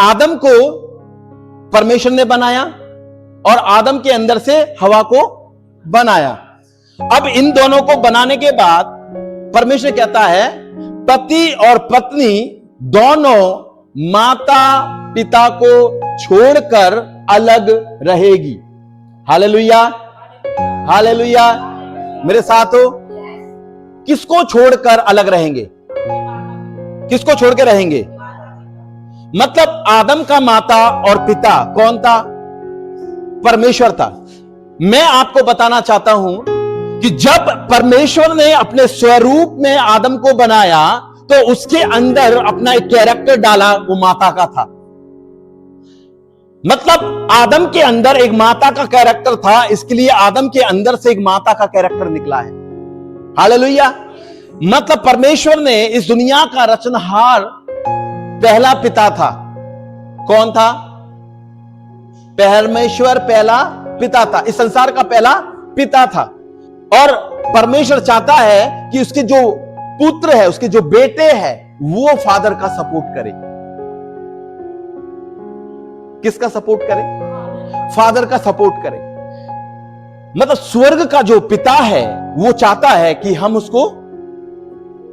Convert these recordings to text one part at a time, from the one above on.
आदम को परमेश्वर ने बनाया और आदम के अंदर से हवा को बनाया। अब इन दोनों को बनाने के बाद परमेश्वर कहता है पति और पत्नी दोनों माता पिता को छोड़कर अलग रहेगी। हालेलुया, हालेलुया, मेरे साथ हो। किसको छोड़कर अलग रहेंगे? किसको छोड़ के रहेंगे? मतलब आदम का माता और पिता कौन था? परमेश्वर था। मैं आपको बताना चाहता हूं कि जब परमेश्वर ने अपने स्वरूप में आदम को बनाया तो उसके अंदर अपना एक कैरेक्टर डाला, वो माता का था। मतलब आदम के अंदर एक माता का कैरेक्टर था, इसके लिए आदम के अंदर से एक माता का कैरेक्टर निकला है। हालेलुया। मतलब परमेश्वर ने इस दुनिया का रचनहार पहला पिता था। कौन था? परमेश्वर पहला पिता था, इस संसार का पहला पिता था। और परमेश्वर चाहता है कि उसके जो पुत्र है, उसके जो बेटे हैं, वो फादर का सपोर्ट करे। किसका सपोर्ट करे? फादर का सपोर्ट करे। मतलब स्वर्ग का जो पिता है वो चाहता है कि हम उसको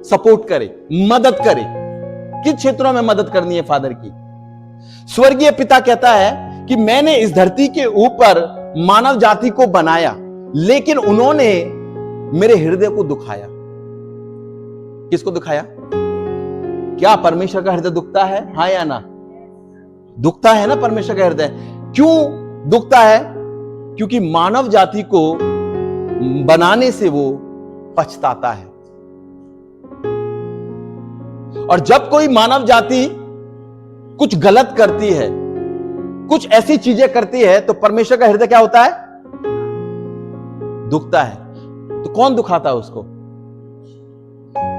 सपोर्ट करें, मदद करें। किस क्षेत्रों में मदद करनी है फादर की? स्वर्गीय पिता कहता है कि मैंने इस धरती के ऊपर मानव जाति को बनाया, लेकिन उन्होंने मेरे हृदय को दुखाया। किसको दुखाया? क्या परमेश्वर का हृदय दुखता है? हाँ या ना? दुखता है ना परमेश्वर का हृदय। क्यों दुखता है? क्योंकि मानव जाति को बनाने से वो पछताता है। और जब कोई मानव जाति कुछ गलत करती है, कुछ ऐसी चीजें करती है, तो परमेश्वर का हृदय क्या होता है? दुखता है। तो कौन दुखाता है उसको?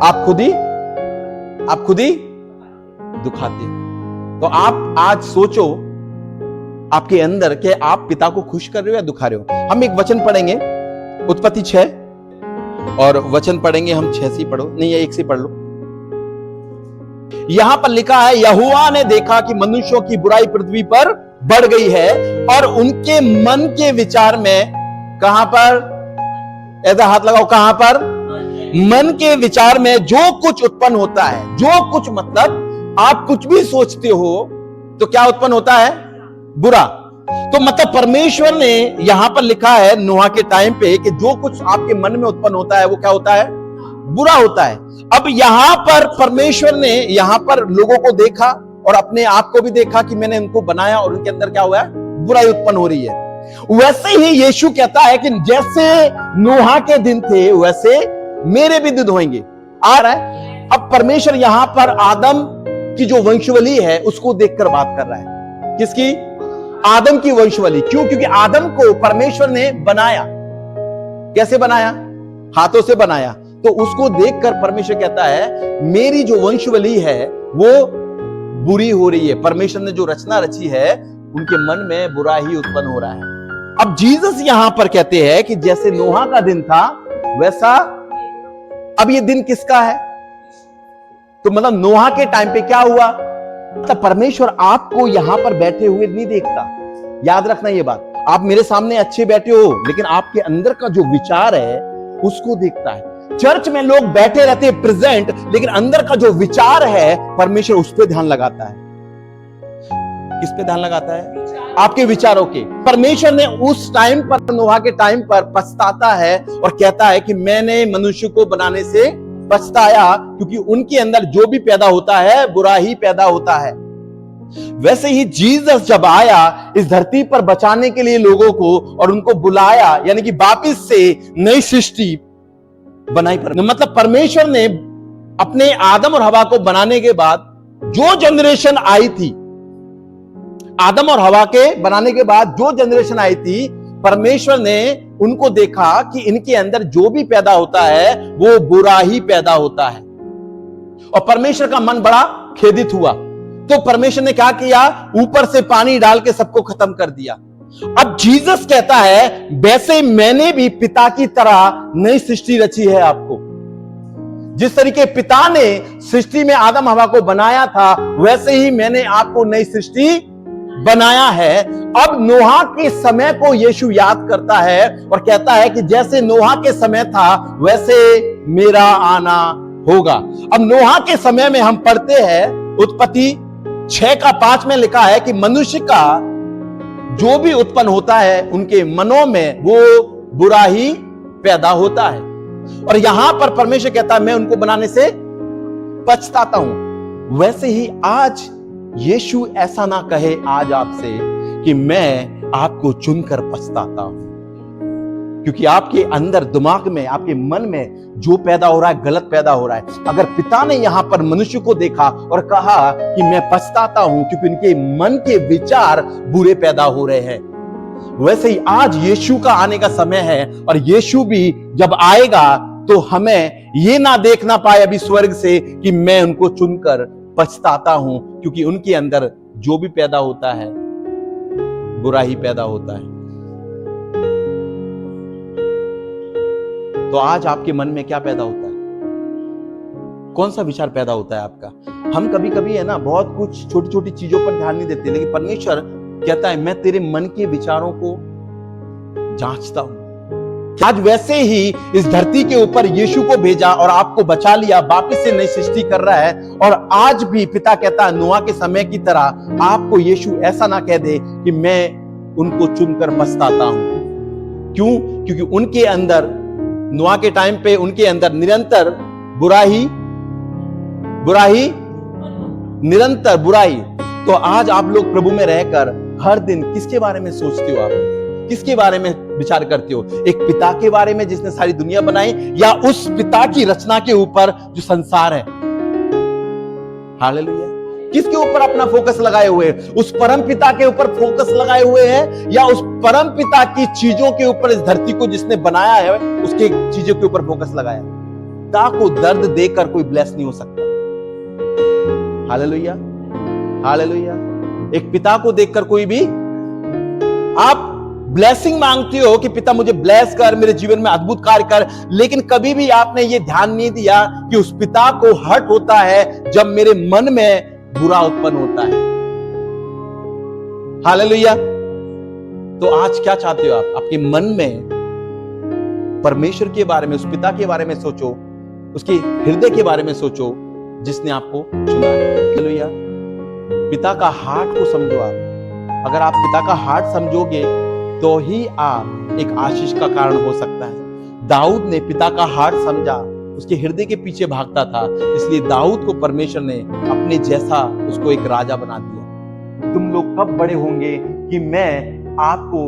आप खुद ही दुखाते हैं। तो आप आज सोचो आपके अंदर कि आप पिता को खुश कर रहे हो या दुखा रहे हो। हम एक वचन पढ़ेंगे, उत्पत्ति 6, और वचन पढ़ेंगे हम 6 से पढ़ो, नहीं ये 1 से पढ़ लो। यहां पर लिखा है, यहोवा ने देखा कि मनुष्यों की बुराई पृथ्वी पर बढ़ गई है और उनके मन के विचार में, कहां पर? ऐसा हाथ लगाओ, कहां पर? मन के विचार में जो कुछ उत्पन्न होता है, जो कुछ मतलब आप कुछ भी सोचते हो तो क्या उत्पन्न होता है? बुरा। तो मतलब परमेश्वर ने यहां पर लिखा है नोहा के टाइम पे कि जो कुछ आपके मन में उत्पन्न होता है वो क्या होता है? बुरा होता है। अब यहां पर परमेश्वर ने यहां पर लोगों को देखा और अपने आप को भी देखा कि मैंने उनको बनाया और उनके अंदर क्या हुआ है? बुराई उत्पन्न हो रही है। वैसे ही यीशु कहता है कि जैसे नोहा के दिन थे वैसे मेरे भी दिन होंगे। आ रहा है। अब परमेश्वर यहां पर आदम की जो वंशवली है उसको देखकर बात कर रहा है। किसकी? आदम की वंशवली। क्यों? क्योंकि आदम को परमेश्वर ने बनाया। कैसे बनाया? हाथों से बनाया। तो उसको देखकर परमेश्वर कहता है मेरी जो वंशवली है वो बुरी हो रही है। परमेश्वर ने जो रचना रची है उनके मन में बुरा ही उत्पन्न हो रहा है। अब जीसस यहां पर कहते हैं कि जैसे नोहा का दिन था वैसा अब ये दिन किसका है? तो मतलब नोहा के टाइम पे क्या हुआ? मतलब परमेश्वर आपको यहां पर बैठे हुए नहीं देखता। याद रखना ये बात। आप मेरे सामने अच्छे बैठे हो, लेकिन आपके अंदर का जो विचार है उसको देखता है। चर्च में लोग बैठे रहते हैं प्रेजेंट, लेकिन अंदर का जो विचार है परमेश्वर उस पर ध्यान लगाता है। किस पे ध्यान लगाता है? आपके विचारों के। परमेश्वर ने उस टाइम पर, नोहा के टाइम पर पछताता है और कहता है कि मैंने मनुष्य को बनाने से पछताया, क्योंकि उनके अंदर जो भी पैदा होता है बुरा ही पैदा होता है। वैसे ही जीसस जब आया इस धरती पर बचाने के लिए लोगों को और उनको बुलाया, यानी कि वापस से नई सृष्टि बनाई। मतलब परमेश्वर ने अपने आदम और हवा को बनाने के बाद जो जनरेशन आई थी, आदम और हवा के बनाने के बाद जो जनरेशन आई थी, परमेश्वर ने उनको देखा कि इनके अंदर जो भी पैदा होता है वो बुरा ही पैदा होता है। और परमेश्वर का मन बड़ा खेदित हुआ। तो परमेश्वर ने क्या किया? ऊपर से पानी डाल के सबको खत्म कर दिया। अब जीसस कहता है वैसे मैंने भी पिता की तरह नई सृष्टि रची है आपको। जिस तरीके पिता ने सृष्टि में आदम हवा को बनाया था, वैसे ही मैंने आपको नई सृष्टि बनाया है। अब नोहा के समय को यीशु याद करता है और कहता है कि जैसे नोहा के समय था वैसे मेरा आना होगा। अब नोहा के समय में हम पढ़ते हैं उत्पत्ति 6:5 में लिखा है कि मनुष्य का जो भी उत्पन्न होता है उनके मनों में वो बुरा ही पैदा होता है। और यहां पर परमेश्वर कहता है मैं उनको बनाने से पछताता हूं। वैसे ही आज यीशु ऐसा ना कहे आज आपसे कि मैं आपको चुनकर पछताता हूं, क्योंकि आपके अंदर दिमाग में, आपके मन में जो पैदा हो रहा है गलत पैदा हो रहा है। अगर पिता ने यहां पर मनुष्य को देखा और कहा कि मैं पछताता हूं क्योंकि उनके मन के विचार बुरे पैदा हो रहे हैं, वैसे ही आज यीशु का आने का समय है। और यीशु भी जब आएगा तो हमें ये ना देखना पाए अभी स्वर्ग से कि मैं उनको चुनकर पछताता हूं, क्योंकि उनके अंदर जो भी पैदा होता है बुरा ही पैदा होता है। तो आज आपके मन में क्या पैदा होता है? कौन सा विचार पैदा होता है आपका? हम कभी कभी है ना बहुत कुछ छोटी छोटी चीजों पर ध्यान नहीं देते, लेकिन परमेश्वर कहता है मैं तेरे मन के विचारों को जांचता हूं। आज वैसे ही इस धरती के ऊपर यीशु को भेजा और आपको बचा लिया, वापस से नई सृष्टि कर रहा है। और आज भी पिता कहता है नोआ के समय की तरह आपको यीशु ऐसा ना कह दे कि मैं उनको चुनकर पछताता हूं। क्यों? क्योंकि उनके अंदर, नोआ के टाइम पे उनके अंदर निरंतर बुराई, निरंतर बुराई। तो आज आप लोग प्रभु में रहकर हर दिन किसके बारे में सोचते हो? आप किसके बारे में विचार करते हो? एक पिता के बारे में जिसने सारी दुनिया बनाई, या उस पिता की रचना के ऊपर जो संसार है? हालेलुया। किसके ऊपर अपना फोकस लगाए हुए? उस परम पिता के ऊपर फोकस लगाए हुए हैं, या उस परम पिता की चीजों के ऊपर, इस धरती को जिसने बनाया है उसके चीजों के ऊपर फोकस लगाया? पिता को दर्द देकर कोई ब्लेस नहीं हो सकता। Hallelujah, hallelujah. एक पिता को देखकर कोई भी, आप ब्लेसिंग मांगते हो कि पिता मुझे ब्लेस कर, मेरे जीवन में अद्भुत कार्य कर, लेकिन कभी भी आपने ये ध्यान नहीं दिया कि उस पिता को हर्ट होता है जब मेरे मन में बुरा उत्पन्न होता है। हालेलुया। तो आज क्या चाहते हो आप? आपके मन में परमेश्वर के बारे में, उस पिता के बारे में सोचो, उसके हृदय के बारे में सोचो जिसने आपको चुना है। हालेलुया। पिता का हार्ट को समझो आप। अगर आप पिता का हार्ट समझोगे तो ही आप एक आशीष का कारण हो सकता है। दाऊद ने पिता का हार्ट समझा, उसके हृदय के पीछे भागता था, इसलिए दाऊद को परमेश्वर ने अपने जैसा उसको एक राजा बना दिया। तुम लोग कब बड़े होंगे कि मैं आपको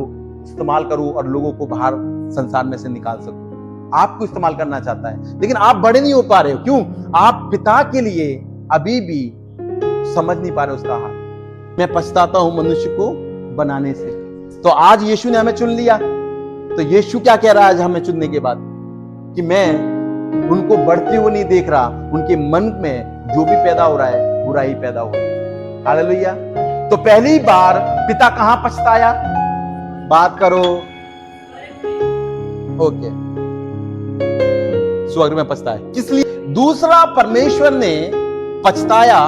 इस्तेमाल करूं और लोगों को बाहर संसार में से निकाल सकूं? आपको इस्तेमाल करना चाहता है, लेकिन आप बड़े नहीं हो पा रहे हो। क्यों? आप पिता के लिए अभी भी समझ नहीं पा रहे उसका हाल। मैं पछताता हूं मनुष्य को बनाने से। तो आज यीशु ने हमें चुन लिया, तो यीशु क्या कह रहा है आज हमें चुनने के बाद? कि मैं उनको बढ़ते हुए नहीं देख रहा, उनके मन में जो भी पैदा हो रहा है बुरा ही पैदा हो रहा है। हालेलुया। तो पहली बार पिता कहां पछताया? बात करो। ओके, स्वर्ग में पछताया। किस लिए? दूसरा, परमेश्वर ने पछताया।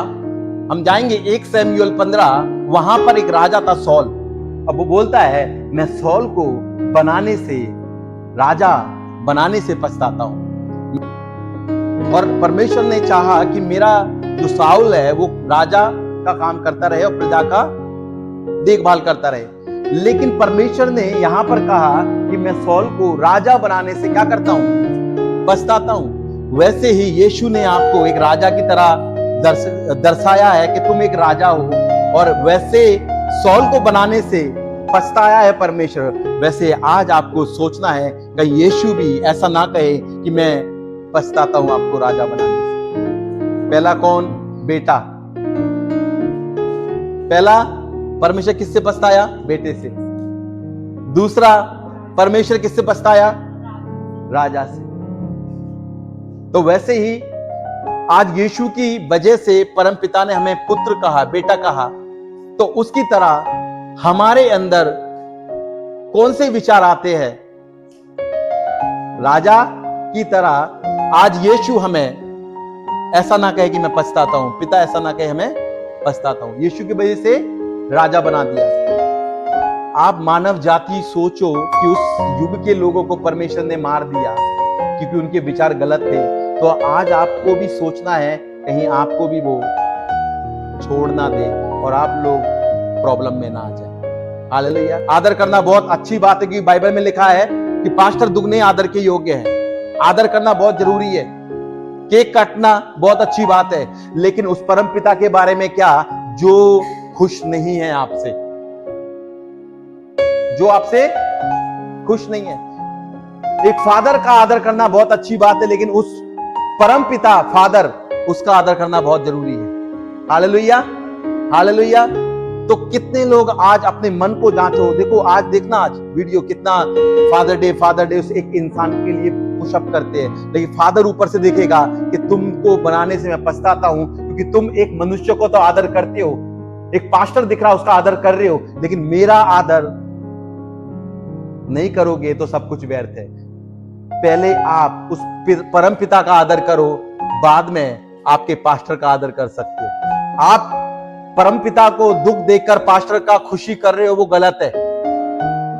हम जाएंगे 1 शमूएल 15, वहां पर एक राजा था सौल। अब वो बोलता है मैं सौल को बनाने से, राजा बनाने से पछताता हूं। और परमेश्वर ने चाहा कि मेरा जो साउल है वो राजा का काम करता रहे और प्रजा का देखभाल करता रहे, लेकिन परमेश्वर ने यहां पर कहा कि मैं सौल को राजा बनाने से क्या करता हूं? पछताता हूं। वैसे ही यीशु ने आपको एक राजा की तरह दर्शाया है कि तुम एक राजा हो, और वैसे सौल को बनाने से पछताया है परमेश्वर। वैसे आज आपको सोचना है कि यीशु भी ऐसा ना कहे कि मैं पछताता हूं आपको राजा बनाने से। पहला कौन? बेटा। पहला परमेश्वर किससे पछताया? बेटे से। दूसरा परमेश्वर किससे पछताया? राजा से। तो वैसे ही आज यीशु की वजह से परम पिता ने हमें पुत्र कहा, बेटा कहा, तो उसकी तरह हमारे अंदर कौन से विचार आते हैं? राजा की तरह आज यीशु हमें ऐसा ना कहे कि मैं पछताता हूं, पिता ऐसा ना कहे हमें पछताता हूं। यीशु की वजह से राजा बना दिया। आप मानव जाति सोचो कि उस युग के लोगों को परमेश्वर ने मार दिया क्योंकि उनके विचार गलत थे, तो आज आपको भी सोचना है कहीं आपको भी वो छोड़ ना दे और आप लोग प्रॉब्लम में ना आ जाए। हालेलुया। आदर करना बहुत अच्छी बात है कि बाइबल में लिखा है कि पास्टर दुगने आदर के योग्य है। आदर करना बहुत जरूरी है। केक काटना बहुत अच्छी बात है, लेकिन उस परम पिता के बारे में क्या जो खुश नहीं है आपसे, जो आपसे खुश नहीं है। एक फादर का आदर करना बहुत अच्छी बात है, लेकिन उस परम पिता फादर उसका आदर करना बहुत जरूरी है। Hallelujah, hallelujah. तो कितने लोग आज अपने मन को जांचो। देखो आज देखना, आज वीडियो कितना फादर डे उस एक इंसान के लिए पुशअप करते हैं, लेकिन फादर ऊपर से देखेगा कि तुमको बनाने से मैं पछताता हूं, क्योंकि तुम एक मनुष्य को तो आदर करते हो। एक पास्टर दिख रहा उसका आदर कर रहे हो, लेकिन मेरा आदर नहीं करोगे तो सब कुछ व्यर्थ है। पहले आप उस परम पिता का आदर करो, बाद में आपके पास्टर का आदर कर सकते हो। आप परम पिता को दुख देकर पास्टर का खुशी कर रहे हो, वो गलत है।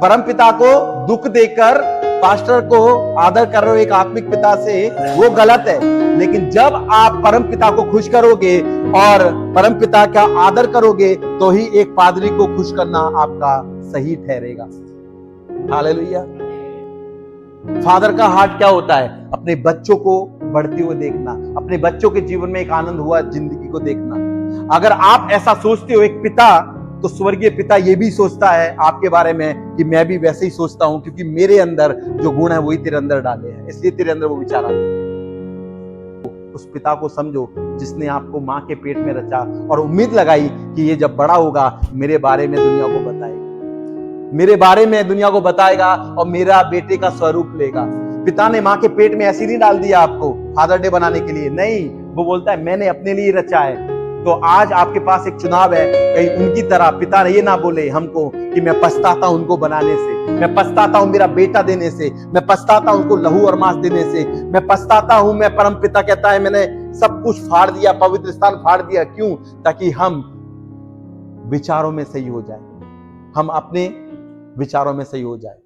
परम पिता को दुख देकर पास्टर को आदर कर रहे हो एक आत्मिक पिता से, वो गलत है। लेकिन जब आप परम पिता को खुश करोगे और परम पिता का आदर करोगे, तो ही एक पादरी को खुश करना आपका सही ठहरेगा। हालेलुया। फादर का हार्ट क्या होता है? अपने बच्चों को बढ़ते हुए देखना, अपने बच्चों के जीवन में एक आनंद हुआ जिंदगी को देखना। अगर आप ऐसा सोचते हो एक पिता, तो स्वर्गीय पिता ये भी सोचता है आपके बारे में कि मैं भी वैसे ही सोचता हूं, क्योंकि मेरे अंदर जो गुण है वही तेरे अंदर डाले हैं, इसलिए तेरे अंदर वो विचार आते हैं। उस पिता को समझो जिसने आपको मां के पेट में रचा और उम्मीद लगाई कि ये जब बड़ा होगा मेरे बारे में दुनिया को बताएगा, मेरे बारे में दुनिया को बताएगा और मेरा बेटे का स्वरूप लेगा। पिता ने मां के पेट में ऐसे नहीं डाल दिया आपको फादर डे बनाने के लिए, नहीं, वो बोलता है मैंने अपने लिए रचा है। तो आज आपके पास एक चुनाव है, कहीं उनकी तरह पिता ये ना बोले हमको कि मैं पछताता हूं उनको बनाने से, मैं पछताता हूं मेरा बेटा देने से, मैं पछताता हूं उनको लहू और मांस देने से, मैं पछताता हूं। मैं परम पिता कहता है मैंने सब कुछ फाड़ दिया, पवित्र स्थान फाड़ दिया। क्यों? ताकि हम विचारों में सही हो जाए, हम अपने विचारों में सही हो जाए।